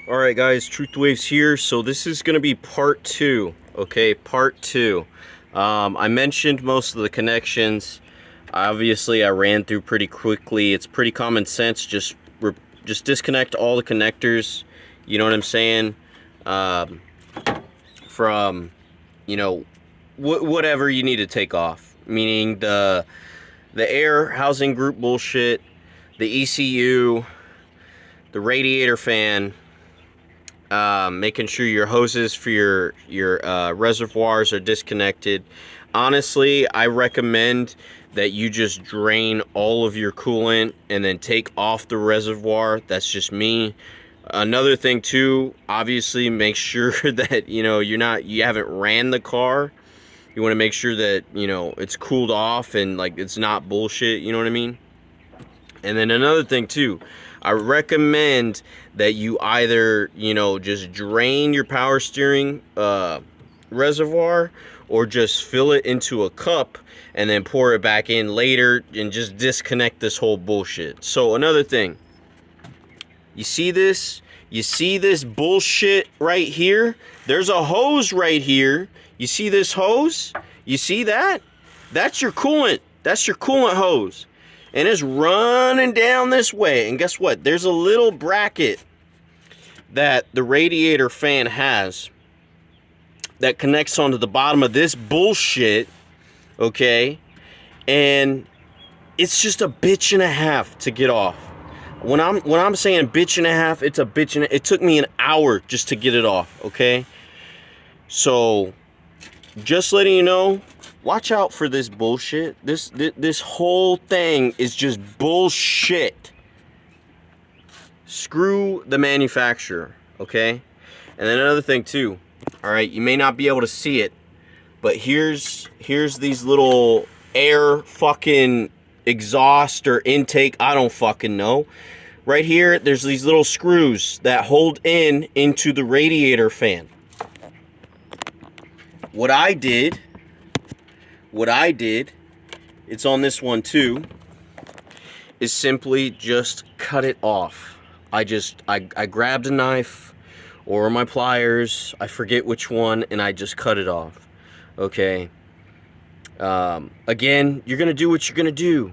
Alright guys, Truth Waves here. So this is going to be part 2. Okay, part 2. I mentioned most of the connections. Obviously I ran through pretty quickly. It's pretty common sense. Just disconnect all the connectors. You know what I'm saying? Um, from, you know, whatever you need to take off. Meaning the air housing group bullshit, the ECU, the radiator fan, making sure your hoses for your reservoirs are disconnected. Honestly, I recommend that you just drain all of your coolant and then take off the reservoir. That's just me. Another thing too, obviously make sure that you haven't ran the car. You want to make sure that it's cooled off and like it's not bullshit, you know what I mean? And then another thing too, I recommend that you either, just drain your power steering reservoir or just fill it into a cup and then pour it back in later and just disconnect this whole bullshit. So another thing, you see this? You see this bullshit right here? There's a hose right here. You see this hose? You see that? That's your coolant. That's your coolant hose. And it's running down this way. And guess what? There's a little bracket that the radiator fan has that connects onto the bottom of this bullshit. Okay? And it's just a bitch and a half to get off. When I'm saying bitch and a half, it's a bitch and it took me an hour just to get it off, okay? So, just letting you know, watch out for this bullshit. This whole thing is just bullshit. Screw the manufacturer, okay? And then another thing too, all right, you may not be able to see it, but here's these little air fucking exhaust or intake, I don't fucking know. Right here, there's these little screws that hold into the radiator fan. What I did, it's on this one too, is simply just cut it off. I grabbed a knife or my pliers, I forget which one, and I just cut it off. Okay. Again, you're gonna do what you're gonna do.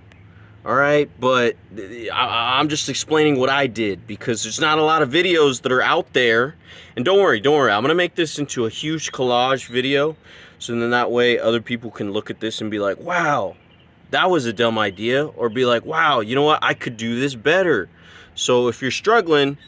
All right, but I'm just explaining what I did because there's not a lot of videos that are out there. And don't worry, I'm gonna make this into a huge collage video, so then that way other people can look at this and be like, wow, that was a dumb idea, or be like, wow, you know what, I could do this better. So if you're struggling,